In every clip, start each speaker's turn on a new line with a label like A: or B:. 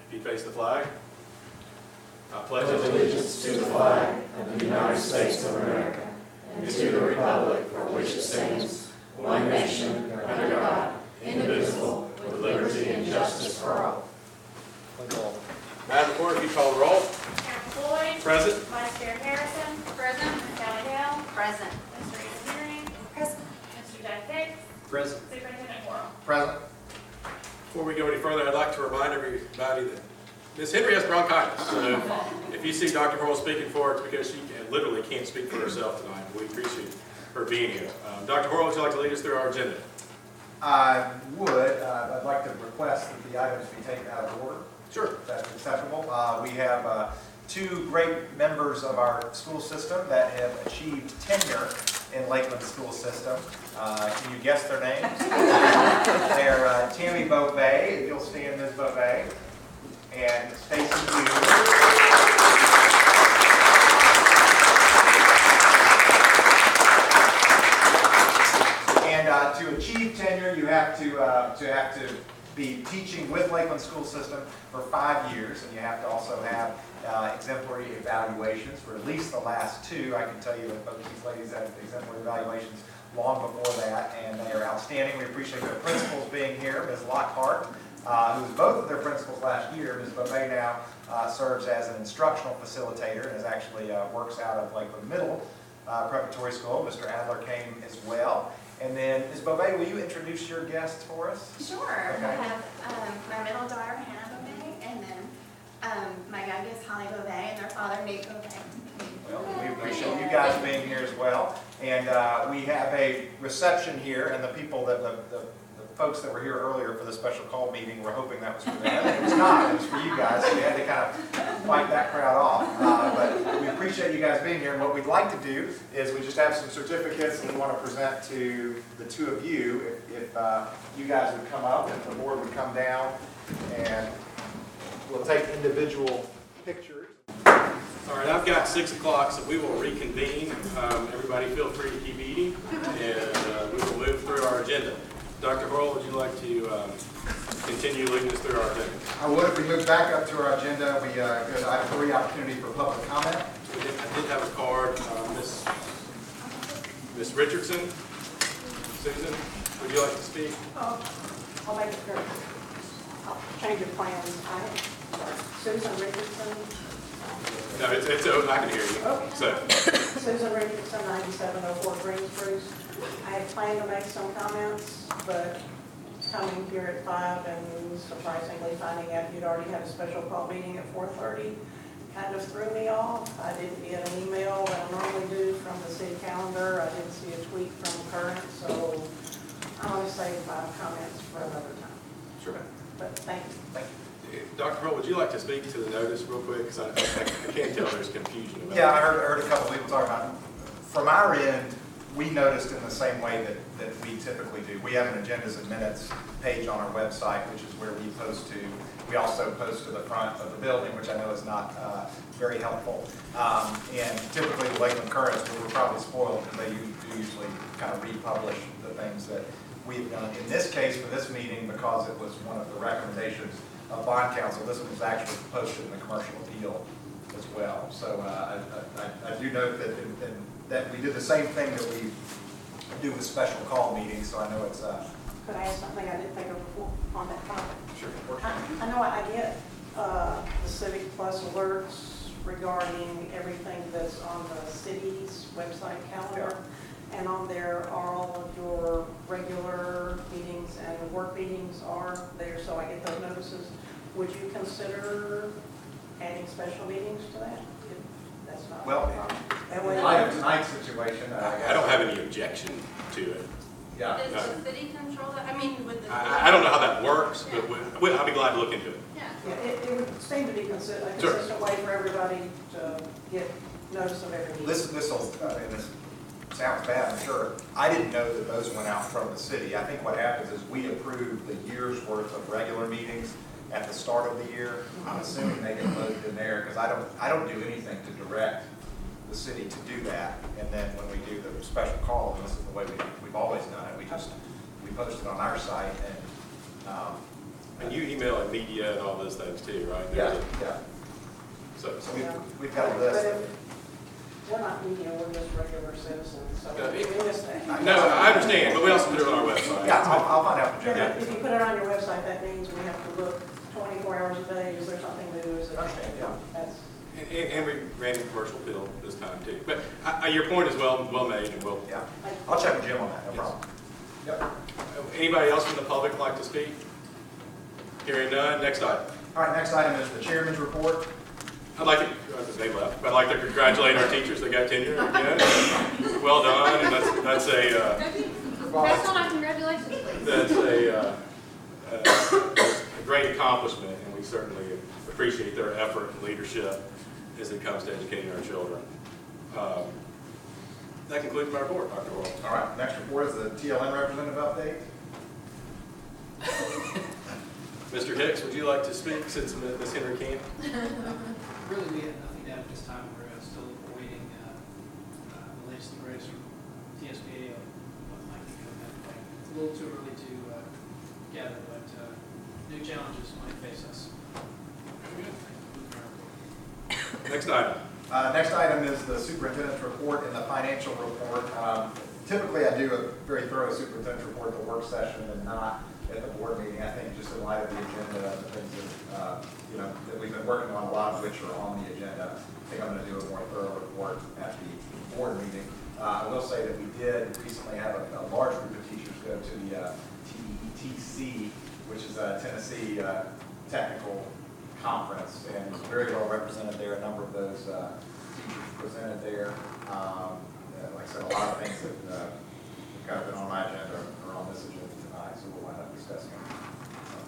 A: If you face the flag. I pledge
B: allegiance to the flag of the United States of America and to the republic for which it stands, one nation, under God, indivisible, with liberty and justice for all.
A: Madam Clerk, if you call the roll.
C: Chairman Floyd.
A: Present.
C: Vice Chair Harrison. Present. Ms. Sally Hale. Present. Mr. Ethan Henry. Present. Mr. Jack Hicks.
D: Present.
C: Superintendent Moore.
D: Present.
A: Before we go any further, I'd like to remind everybody that Ms. Henry has bronchitis. So if you see Dr. Hurl speaking for her, it's because she literally can't speak for herself tonight. We appreciate her being here. Dr. Hurl, would you like to lead us through our agenda?
D: I would. I'd like to request that the items be taken out of order.
A: Sure.
D: If that's acceptable. We have two great members of our school system that have achieved tenure in Lakeland school system. Can you guess their names? They're Tammy Beauvais, if you'll stand, Ms. Beauvais, and Stacy Hughes. And to achieve tenure, you have to be teaching with Lakeland school system for 5 years, and you have to also have exemplary evaluations for at least the last 2. I can tell you that both these ladies had exemplary evaluations long before that, and they are outstanding. We appreciate their principals being here. Ms. Lockhart, who was both of their principals last year. Ms. Beauvais now serves as an instructional facilitator and is actually works out of Lakeland Middle Preparatory School. Mr. Adler came as well. And then, Ms. Beauvais, will you introduce your guests for us?
E: Sure.
D: Okay.
E: I have my middle daughter, Hannah Beauvais, and then my youngest, Holly Beauvais, and their father, Nate Beauvais.
D: Well, we appreciate you guys being here as well. And we have a reception here, and the people that the folks that were here earlier for the special call meeting were hoping that was for them. It was not. It was for you guys, so we had to kind of fight that crowd off. But we appreciate you guys being here. And what we'd like to do is we just have some certificates that we want to present to the two of you. If you guys would come up, if the board would come down, and we'll take individual pictures.
A: All right, I've got 6 o'clock, so we will reconvene. Everybody feel free to keep eating, and we will move through our agenda. Dr. Hurl, would you like to continue leading us through our agenda?
D: I would. If we move back up to our agenda, we go to item 3, opportunity for public comment.
A: I did have a card. Miss Richardson, Susan, would you like to speak?
F: I'll make it very, I'll change your plans. Susan Richardson.
A: No, it's open. I can hear you.
F: Okay.
A: So,
F: Susan Richardson, 9704 Green Spruce. I had planned to make some comments, but coming here at 5 and surprisingly finding out you'd already had a special call meeting at 4:30 kind of threw me off. I didn't get an email that I normally do from the city calendar. I didn't see a tweet from Current, so I'm going to save my comments for another time.
A: sure.
F: But thank you.
D: Thank you.
A: Dr. Hurl, would you like to speak to the notice real quick? Because I can't tell there's confusion about
D: Yeah, I
A: it.
D: heard a couple people talking about it. From our end, we noticed in the same way that we typically do. We have an agendas and minutes page on our website, which is where we post to. We also post to the front of the building, which I know is not very helpful. And typically the Lakeland Currents, we're probably spoiled because they do usually kind of republish the things that we've done. In this case, for this meeting, because it was one of the recommendations of bond counsel, this was actually posted in the commercial appeal as well. So I do note that we did the same thing that we do with special call meetings, so I know it's
F: Could I ask something I didn't think of before on that topic?
D: sure.
F: I know I get the Civic Plus alerts regarding everything that's on the city's website calendar. And on there are all of your regular meetings and work meetings are there, so I get those notices. Would you consider adding special meetings to that? If that's not
D: Well,
F: a problem. That way-
D: In light of tonight's situation,
A: I don't have any objection to it.
D: Yeah.
E: Does the city control that? I mean, with the.
A: I don't know how that works, but I'll be glad to look into it.
E: Yeah.
F: Yeah, it would seem to be a
A: Sure.
F: consistent way for everybody to get notice of every meeting.
D: This sounds bad, I'm sure. I didn't know that those went out from the city. I think what happens is we approve the year's worth of regular meetings at the start of the year. I'm assuming they get loaded in there because I don't do anything to direct the city to do that. And then when we do the special call, and this is the way we've always done it, we post it on our site, and
A: And you email like media and all those things too, right?
D: Yeah.
A: So,
D: So we've got a list.
F: But if we're not media, we're just regular citizens, so
A: Yeah,
F: we miss that.
A: no, I understand, but we also put it on our website.
D: Yeah, I'll find out from Jim.
F: But if you put it on your website, that means we have to look 24 hours a day. Is there something new? Is it?
D: Understand, yeah.
F: That's,
A: And we ran a commercial bill this time too. But your point is well made, and we'll.
D: Yeah, I'll check with Jim on that, no
A: Yes.
D: problem. Yep.
A: Anybody else from the public like to speak? Hearing none, next item.
D: All right, next item is the chairman's report.
A: I'd like to, they left, but I'd like to congratulate our teachers that got tenure. Yeah. Well done, and that's
C: Personal congratulations, please.
A: that's a great accomplishment, and we certainly appreciate their effort and leadership as it comes to educating our children. That concludes my report, Dr. Worrell.
D: All right, next report is the TLN representative update.
A: Mr. Hicks, would you like to speak since Ms. Henry can't?
G: Really, we have nothing to add at this time. We're still awaiting the latest and greatest from TSBA on what might be coming down the pipe. It's a little too early to gather, but new challenges might face us.
A: Next item.
D: Next item is the superintendent's report and the financial report. Typically, I do a very thorough superintendent's report at the work session and not at the board meeting. I think just in light of the agenda and the things that, that we've been working on, a lot of which are on the agenda, I think I'm going to do a more thorough report at the board meeting. I will say that we did recently have a large group of teachers go to the TETC, which is a Tennessee Technical Conference, and was very well represented there. A number of those teachers presented there. Like I said, a lot of things that have kind of been on my agenda are on this agenda tonight, so we'll wind up discussing them.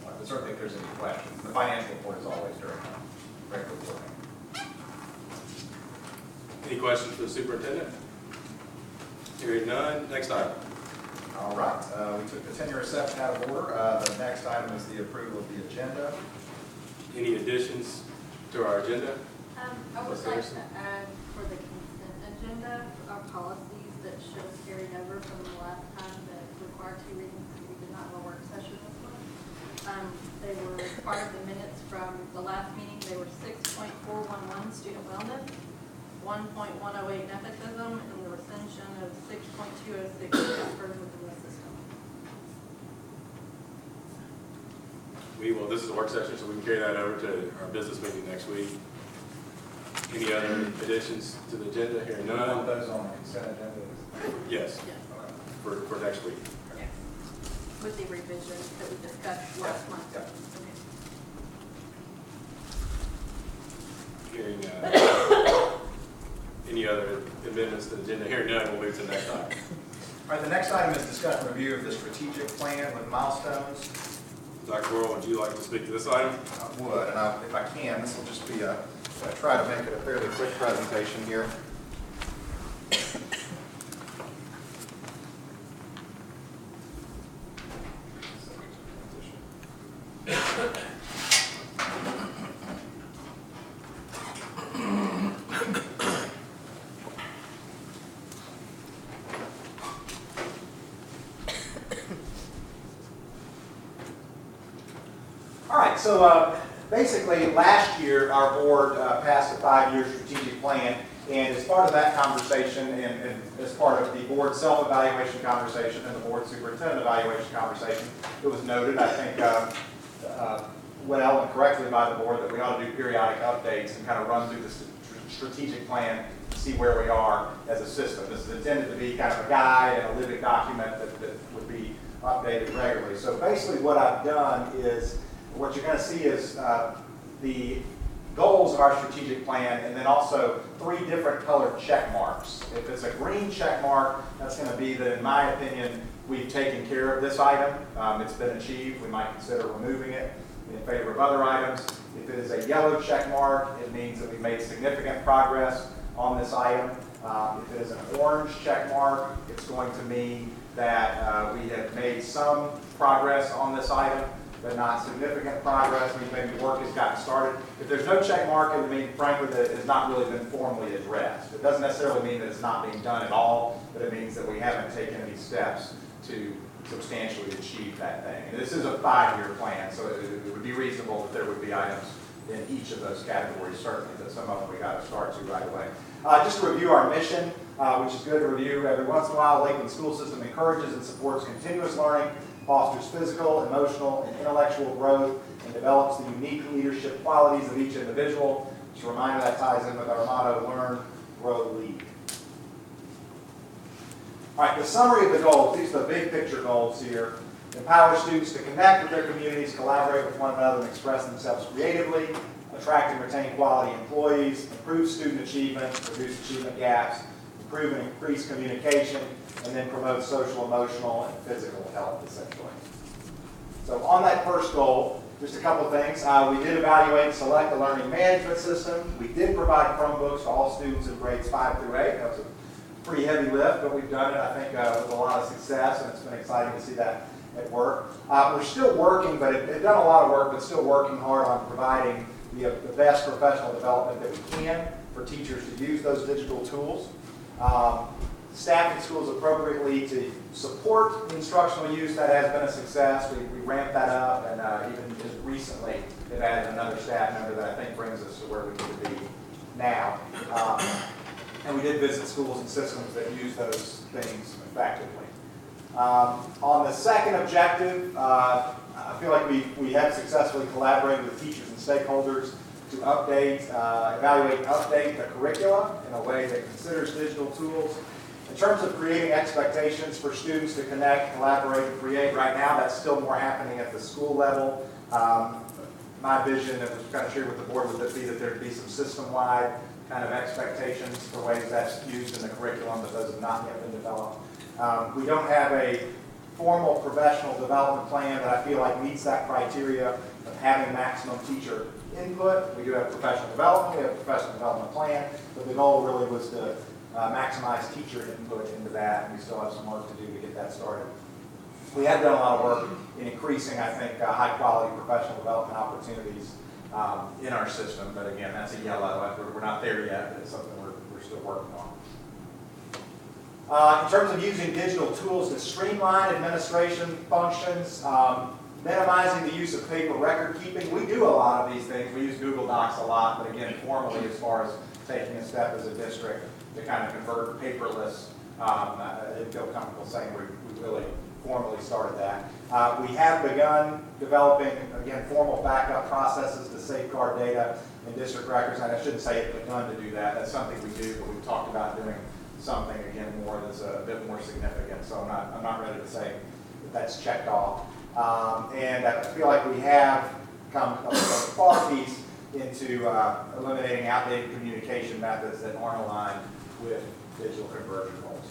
D: But certainly if there's any questions, the financial report is always during regular board meeting.
A: Any questions for the superintendent? Hearing none, next item.
D: All right, we took the tenure reception out of order. The next item is the approval of the agenda.
A: Any additions to our agenda?
H: I would like to add for the consent agenda, our policies that should have carried over from the last time that required 2 readings, because we did not have a work session this month. They were part of the minutes from the last meeting. They were 6.411 student wellness, 1.108 nepotism, and the recension of 6.206 transfers within the system.
A: We will, this is a work session, so we can carry that over to our business meeting next week. Any other additions to the agenda? Hearing
D: None
A: none?
D: of those on the consent agenda.
A: Yes,
D: Okay.
A: for next week.
H: With the revisions that we discussed last month.
D: Yeah.
A: Hearing any other amendments to the agenda? Hearing none, we'll move to the next item.
D: All right, the next item is discussion review of the strategic plan with milestones.
A: Dr. Worrell, would you like to speak to this item?
D: I would, and if I can, this will just be I'll try to make it a fairly quick presentation here. All right, so basically last year our board passed a 5-year strategic plan, and as part of that conversation and as part of the board self-evaluation conversation and the board superintendent evaluation conversation, it was noted, I think, well and correctly by the board, that we ought to do periodic updates and kind of run through the strategic plan to see where we are as a system. This is intended to be kind of a guide and a living document that would be updated regularly. So basically what I've done is, what you're going to see is the goals of our strategic plan, and then also 3 different colored check marks. If it's a green check mark, that's going to be that, in my opinion, we've taken care of this item. It's been achieved. We might consider removing it in favor of other items. If it is a yellow check mark, it means that we've made significant progress on this item. If it is an orange check mark, it's going to mean that we have made some progress on this item, but not significant progress. Maybe work has gotten started. If there's no check mark, it would mean, frankly, that it has not really been formally addressed. It doesn't necessarily mean that it's not being done at all, but it means that we haven't taken any steps to substantially achieve that thing. And this is a 5-year plan, so it would be reasonable that there would be items in each of those categories, certainly, but some of them we got to start to right away. Just to review our mission, which is good to review every once in a while, Lakeland school system encourages and supports continuous learning, fosters physical, emotional, and intellectual growth, and develops the unique leadership qualities of each individual. Just a reminder that ties in with our motto, learn, grow, lead. All right, the summary of the goals, these are the big picture goals here. Empower students to connect with their communities, collaborate with one another, and express themselves creatively, attract and retain quality employees, improve student achievement, reduce achievement gaps, improve and increase communication, and then promote social, emotional, and physical health, essentially. So on that first goal, just a couple of things. We did evaluate and select a learning management system. We did provide Chromebooks to all students in grades 5 through 8. That was a pretty heavy lift, but we've done it, I think, with a lot of success, and it's been exciting to see that at work. We're still working, but it's done a lot of work, but still working hard on providing the best professional development that we can for teachers to use those digital tools. Staffing schools appropriately to support instructional use, that has been a success. We ramped that up, and even just recently they've added another staff member that I think brings us to where we need to be now. And we did visit schools and systems that use those things effectively. On the second objective, I feel like we have successfully collaborated with teachers and stakeholders to update, evaluate and update the curriculum in a way that considers digital tools. In terms of creating expectations for students to connect, collaborate, and create, right now that's still more happening at the school level. My vision that was kind of shared with the board would be that there'd be some system-wide kind of expectations for ways that's used in the curriculum, but those have not yet been developed. We don't have a formal professional development plan that I feel like meets that criteria of having maximum teacher input. We do have professional development, we have a professional development plan, but the goal really was to maximize teacher input into that, and we still have some work to do to get that started. We have done a lot of work in increasing, I think, high-quality professional development opportunities in our system, but again, that's a yellow. We're not there yet, but it's something we're still working on. In terms of using digital tools to streamline administration functions, minimizing the use of paper record keeping, we do a lot of these things. We use Google Docs a lot, but again, formally, as far as taking a step as a district to kind of convert paperless, I didn't feel comfortable saying we really formally started that. We have begun developing, again, formal backup processes to safeguard data in district records, and I shouldn't say it's begun to do that. That's something we do, but we've talked about doing something, again, more that's a bit more significant, so I'm not ready to say that that's checked off. And I feel like we have come a far piece into eliminating outdated communication methods that aren't aligned with digital conversion goals.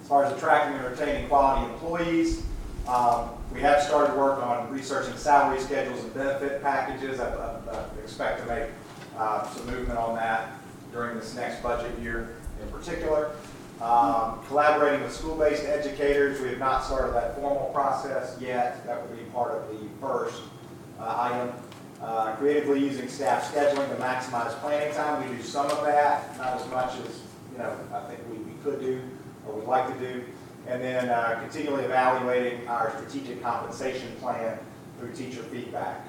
D: As far as attracting and retaining quality employees, we have started work on researching salary schedules and benefit packages. I expect to make some movement on that during this next budget year in particular. Collaborating with school-based educators, we have not started that formal process yet. That would be part of the first item. Creatively using staff scheduling to maximize planning time. We do some of that, not as much as I think we could do or would like to do. And then continually evaluating our strategic compensation plan through teacher feedback.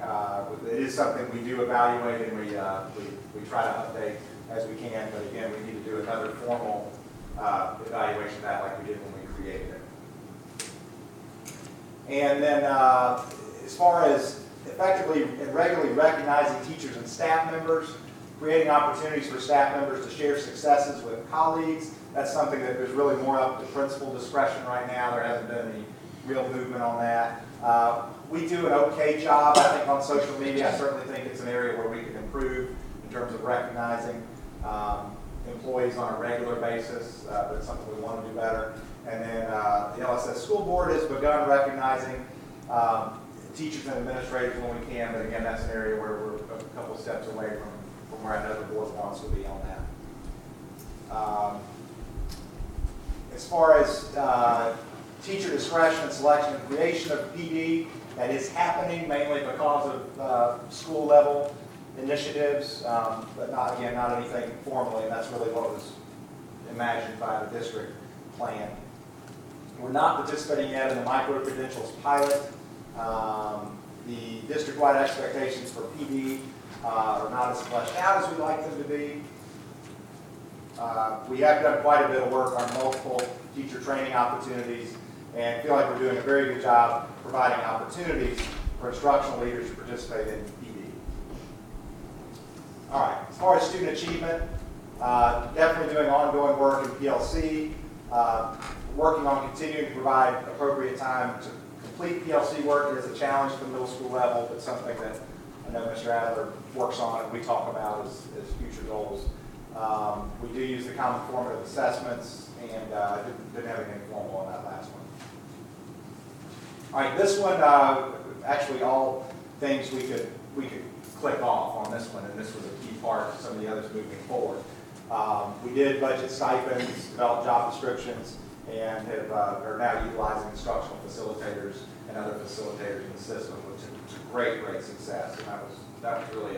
D: It is something we do evaluate, and we try to update as we can, but again, we need to do another formal evaluation of that like we did when we created it. And then as far as effectively and regularly recognizing teachers and staff members, creating opportunities for staff members to share successes with colleagues. That's something that there's really more up to principal discretion right now. There hasn't been any real movement on that. We do an okay job, I think, on social media. I certainly think it's an area where we can improve in terms of recognizing employees on a regular basis, but it's something we want to do better. And then the LSS School Board has begun recognizing teachers and administrators when we can, but again, that's an area where we're a couple steps away from where I know the board wants to be on that. As far as teacher discretion and selection and creation of PD, that is happening mainly because of school level initiatives, but not anything formally, and that's really what was imagined by the district plan.
I: We're not participating yet in the micro-credentials pilot. The district-wide expectations for PD are not as fleshed out as we'd like them to be. We have done quite a bit of work on multiple teacher training opportunities and feel like we're doing a very good job providing opportunities for instructional leaders to participate in PD. All right, as far as student achievement, definitely doing ongoing work in PLC, working on continuing to provide appropriate time to complete PLC work. It is a challenge at the middle school level, but something that I know Mr. Adler works on and we talk about as future goals. We do use the common formative assessments and didn't have anything formal on that last one. All right, this one, actually all things we could click off on this one, and this was a key part of some of the others moving forward. We did budget stipends, developed job descriptions, and are now utilizing instructional facilitators and other facilitators in the system, which is a great success. And that was really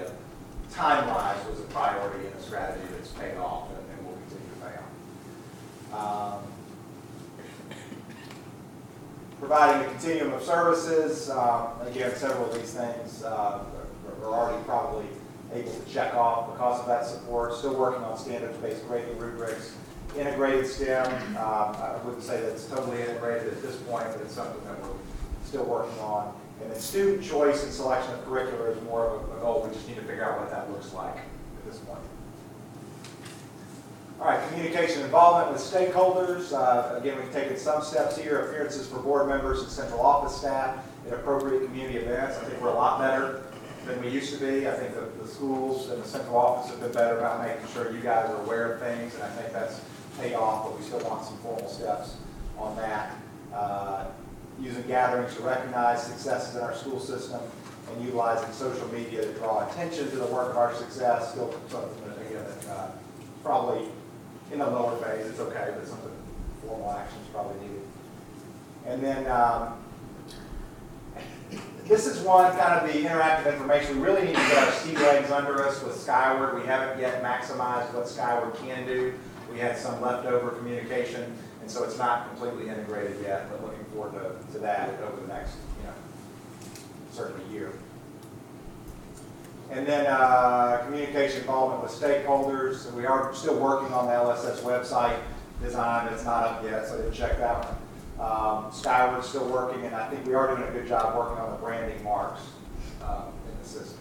I: time-wise was a priority and a strategy that's paid off and will continue to pay off. Providing a continuum of services, again, several of these things are already probably able to check off because of that support. Still working on standards-based grading rubrics. Integrated STEM, I wouldn't say that it's totally integrated at this point, but it's something that we're still working on. And then student choice and selection of curricula is more of a goal. We just need to figure out what that looks like at this point. All right, communication involvement with stakeholders. Again, we've taken some steps here. Appearances for board members and central office staff at appropriate community events. I think we're a lot better than we used to be. I think the schools and the central office have been better about making sure you guys are aware of things, and I think that's paid off, but we still want some formal steps on that. Using gatherings to recognize successes in our school system and utilizing social media to draw attention to the work of our success. Still something that, again, that probably in the lower phase, it's okay, but something formal action is probably needed. And then this is one kind of the interactive information. We really need to get our sea legs under us with Skyward. We haven't yet maximized what Skyward can do. We had some leftover communication, and so it's not completely integrated yet, but looking forward to that over the next, certainly year. And then communication involvement with stakeholders. We are still working on the LSS website design. It's not up yet, so I didn't check that one. Skyward's still working, and I think we are doing a good job working on the branding marks in the system.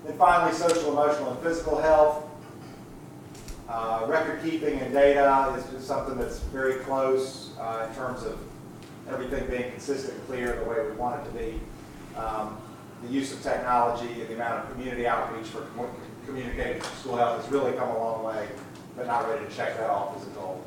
I: Then finally, social, emotional, and physical health. Record keeping and data is just something that's very close in terms of everything being consistent and clear the way we want it to be. The use of technology and the amount of community outreach for communicating school health has really come a long way, but not ready to check that off as a goal.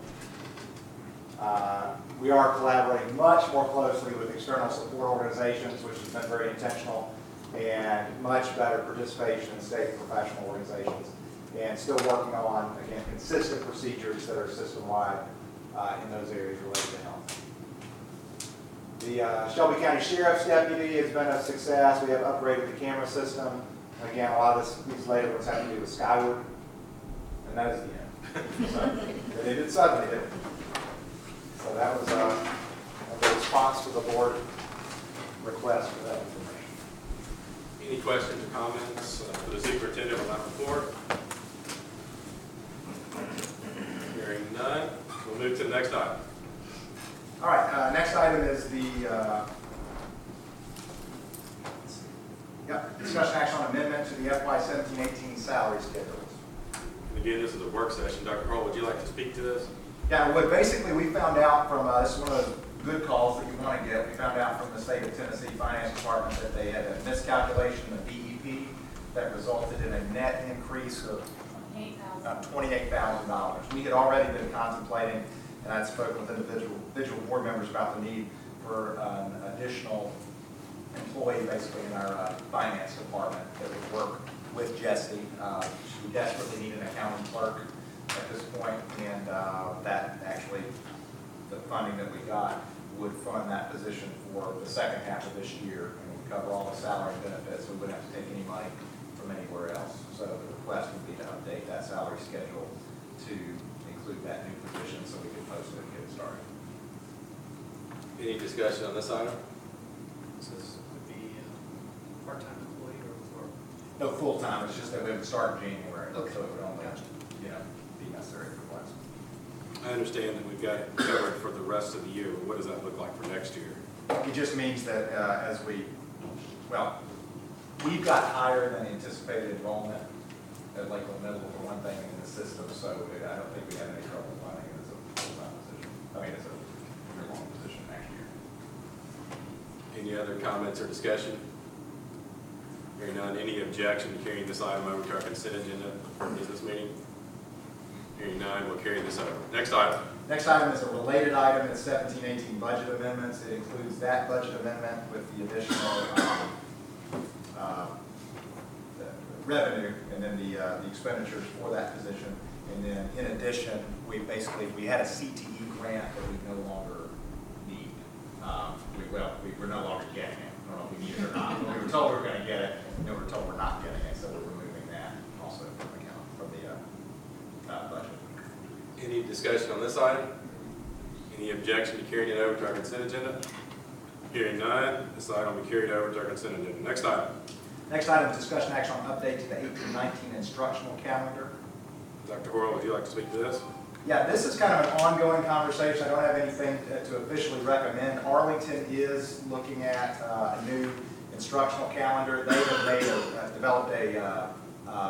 I: We are collaborating much more closely with external support organizations, which has been very intentional, and much better participation in state and professional organizations. And still working on, again, consistent procedures that are system-wide in those areas related to health. The Shelby County Sheriff's Deputy has been a success. We have upgraded the camera system. Again, a lot of these later ones have to do with Skyward, and that is the end. So, they did suddenly, didn't it? So that was a response to the board request for that information.
A: Any questions or comments for the superintendent on that report? Hearing none, we'll move to the next item.
D: All right, next item is the discussion action on amendment to the FY 17-18 salary schedules.
A: And again, this is a work session. Dr. Kroll, would you like to speak to this?
D: Yeah, what basically we found out from, this is one of those good calls that you want to get. We found out from the state of Tennessee Finance Department that they had a miscalculation of BEP that resulted in a net increase of $28,000. We had already been contemplating, and I'd spoken with individual board members about the need for an additional employee basically in our finance department that would work with Jesse. We desperately need an accounting clerk at this point, and that actually, the funding that we got would fund that position for the second half of this year, and would cover all the salary and benefits, so we wouldn't have to take any money from anywhere else. So the request would be to update that salary schedule to include that new position so we can post it and get it started.
A: Any discussion on this item?
G: This would be part-time employee or
D: No, full-time, it's just that we would start in January, so
G: Okay.
D: it would only,
G: Gotcha.
D: be necessary for class.
A: I understand that we've got it covered for the rest of the year, but what does that look like for next year?
D: It just means that we've got higher than anticipated enrollment at Lakeland Middle for one thing in the system, so I don't think we have any trouble finding it as a full-time position. I mean, as a year-long position next year.
A: Any other comments or discussion? Hearing none, any objection to carrying this item over to our consent agenda for business meeting? Hearing none, we'll carry this over. Next item.
D: Next item is a related item, it's 17-18 budget amendments. It includes that budget amendment with the additional revenue and then the expenditures for that position. And then in addition, we had a CTE grant that we no longer need. We're no longer getting it. I don't know if we need it or not. But we were told we were going to get it, and then we were told we're not getting it, so we're removing that also from the budget.
A: Any discussion on this item? Any objection to carrying it over to our consent agenda? Hearing none, this item will be carried over to our consent agenda. Next item.
D: Next item is discussion action on update to the 18-19 instructional calendar.
A: Dr. Horrell, would you like to speak to this?
D: Yeah, this is kind of an ongoing conversation. I don't have anything to officially recommend. Arlington is looking at a new instructional calendar. They have developed a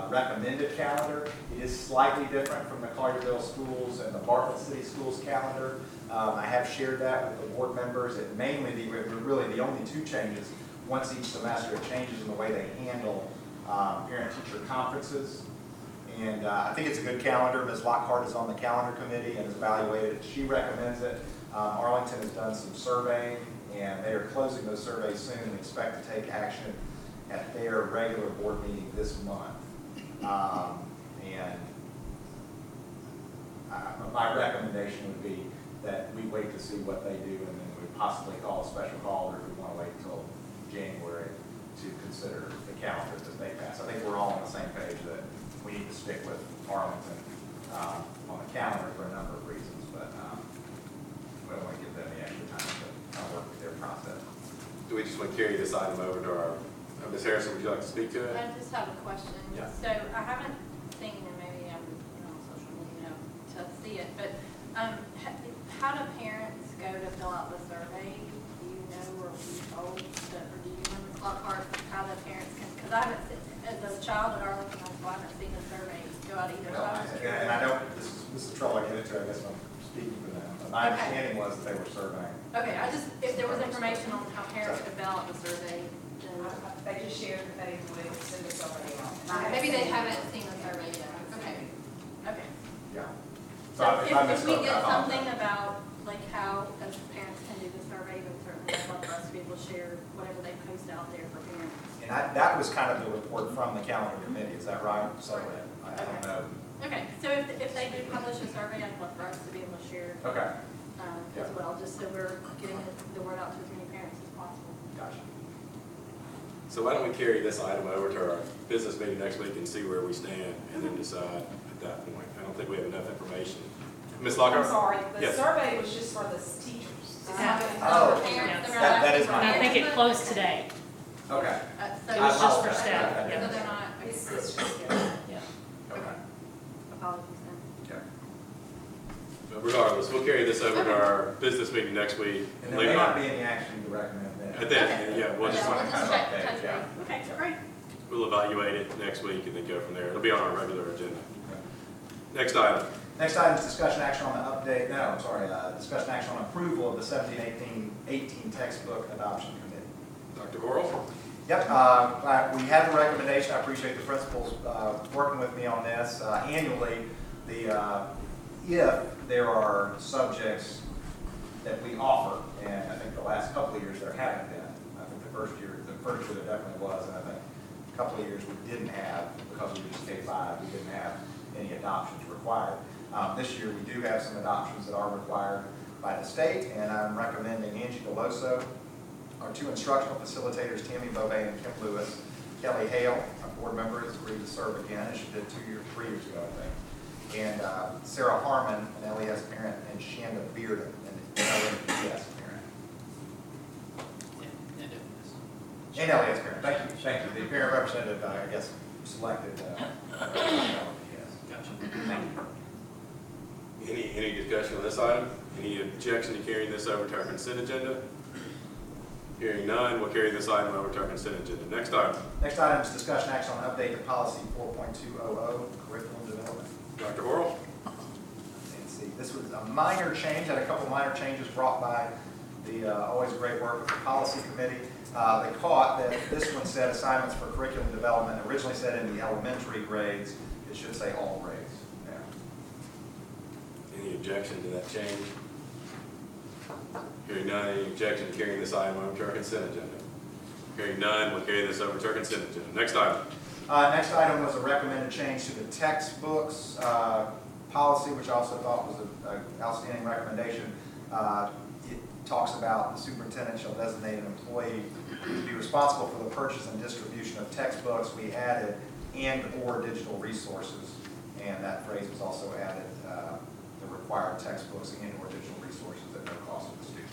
D: recommended calendar. It is slightly different from the Collierville Schools and the Bartlett City Schools calendar. I have shared that with the board members. It mainly, really the only two changes, once each semester, it changes in the way they handle parent-teacher conferences. And I think it's a good calendar. Ms. Lockhart is on the calendar committee and has evaluated it. She recommends it. Arlington has done some surveying, and they are closing those surveys soon and expect to take action at their regular board meeting this month. My recommendation would be that we wait to see what they do, and then we possibly call a special call, or if we want to wait until January to consider the calendar that they pass. I think we're all on the same page that we need to stick with Arlington on the calendar for a number of reasons, but we don't want to give them the extra time to kind of work with their process.
A: Do we just want to carry this item over to our, Ms. Harrison, would you like to speak to it?
H: I just have a question.
A: Yeah.
H: So I haven't seen, and maybe I'm on social media to see it, but how do parents go to fill out the survey? Do you know, or were you told, or do you know, Ms. Lockhart, how the parents can, because I haven't seen, as a child at Arlington High School, I haven't seen the survey go out either. So I was curious.
D: And I know this is the trouble I get into, I guess, when I'm speaking for them. But my understanding was that they were surveying.
H: Okay, if there was information on how parents could fill out the survey, then
J: They just shared that they would send us somebody else.
H: maybe they haven't seen the survey yet. Okay. Okay.
D: Yeah.
H: So
D: if I
H: if we
D: misspoke, I
H: get
D: apologize.
H: something about like how as parents can do the survey, then certainly I'd love for us to be able to share whatever they post out there for parents.
D: And that was kind of the report from the calendar committee, is that right? So I don't know.
H: Okay, so if they do publish a survey, I'd love for us to be able to share
D: Okay,
H: as well, just so we're getting the word out to as many parents as possible.
D: gotcha.
A: So why don't we carry this item over to our business meeting next week and see where we stand, and then decide at that point. I don't think we have enough information. Ms. Lockhart?
J: I'm sorry, the
A: Yes.
J: survey was just for the teachers. It's not
E: Yeah.
D: Oh.
H: For parents, they're
D: That is
H: asking
D: my-
H: for
E: And I think it
H: parents.
E: closed today.
D: Okay.
H: So
E: It was just for
D: apologize.
E: staff,
H: So
E: yeah.
H: they're not,
J: It's just,
E: Yeah.
D: Okay.
H: apologies then.
D: Okay.
A: But regardless, we'll carry this over to our business meeting next week.
D: And there may not be any action to recommend then.
A: At that, yeah, we'll just,
H: Yeah, we'll just check,
D: update,
H: touch
D: yeah.
H: base. Okay, great.
A: we'll evaluate it next week and then go from there. It'll be on our regular agenda. Next item.
D: Next item is discussion action on the update, discussion action on approval of the 17-18 textbook adoption committee.
A: Dr. Horrell?
D: Yep, we have a recommendation. I appreciate the principals working with me on this. Annually, if there are subjects that we offer, and I think the last couple of years there haven't been. I think the first year there definitely was, and I think a couple of years we didn't have, because we were just K-5, we didn't have any adoptions required. This year we do have some adoptions that are required by the state, and I'm recommending Angie Deloso, our two instructional facilitators, Tammy Bobay and Kim Lewis. Kelly Hale, our board member, has agreed to serve again, as she did 3 years ago, I think. And Sarah Harmon, an LES parent, and Shanda Bearden, an LES parent. And Elliot's parent, thank you. The parent representative, I guess, selected, yes.
G: Gotcha.
D: Thank you.
A: Any discussion on this item? Any objection to carrying this over to our consent agenda? Hearing none, we'll carry this item over to our consent agenda. Next item.
D: Next item is discussion action on update to policy 4.200, curriculum development.
A: Dr. Horrell?
D: Let's see, this was a minor change, had a couple minor changes brought by the always great work of the policy committee. They caught that this one said assignments for curriculum development, originally said in the elementary grades, it should say all grades. Yeah.
A: Any objection to that change? Hearing none, any objection to carrying this item over to our consent agenda? Hearing none, we'll carry this over to our consent agenda. Next item.
D: Next item was a recommended change to the textbooks policy, which I also thought was an outstanding recommendation. It talks about the superintendent shall designate an employee to be responsible for the purchase and distribution of textbooks. We added and/or digital resources, and that phrase was also added, the required textbooks and/or digital resources at no cost to the student.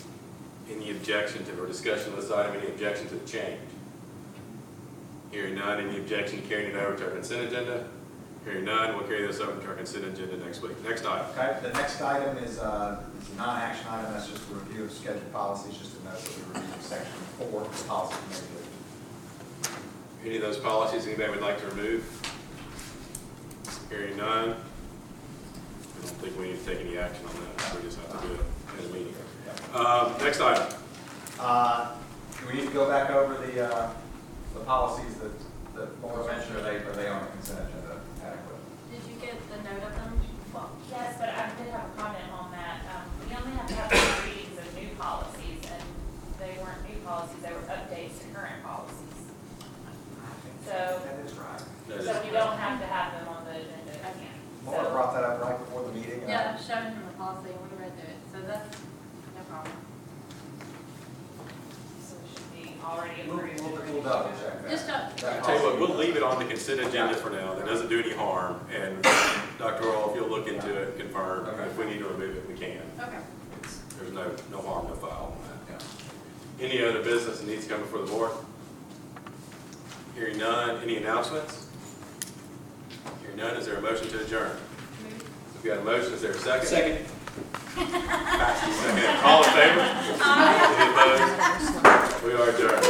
A: Any objection to or discussion of this item? Any objection to the change? Hearing none, any objection to carrying it over to our consent agenda? Hearing none, we'll carry this over to our consent agenda next week. Next item.
D: Okay, the next item is a non-action item. That's just a review of scheduled policies, just to note that we reviewed section 4 of the policy committee.
A: Any of those policies anybody would like to remove? Hearing none, I don't think we need to take any action on that. We just have to do it in a meeting. Next item.
D: Do we need to go back over the policies that Laura mentioned, or are they on the consent agenda adequate?
H: Did you get the note of them? Well,
C: Yes, but I did have a comment on that. We only have to have 2 readings of new policies, and they weren't new policies, they were updates to current policies. So,
D: That is right.
C: so we don't have to have them on the agenda again.
D: Laura
C: So,
D: brought that up right before the meeting.
H: yeah, I'm showing him the policy and we read through it, so that's no problem.
C: so it should be already approved.
D: We'll double check that.
H: Just
A: I tell you what, we'll leave it on the consent agenda for now. That doesn't do any harm. And Dr. Earl, if you'll look into it, confirm.
D: Okay.
A: If we need to remove it, we can.
H: Okay.
A: There's no harm, no foul on that. Any other business that needs to come before the board? Hearing none, any announcements? Hearing none, is there a motion to adjourn? We've got a motion, is there a second?
G: Second.
A: Second. All in favor? Any opposed? We are adjourned.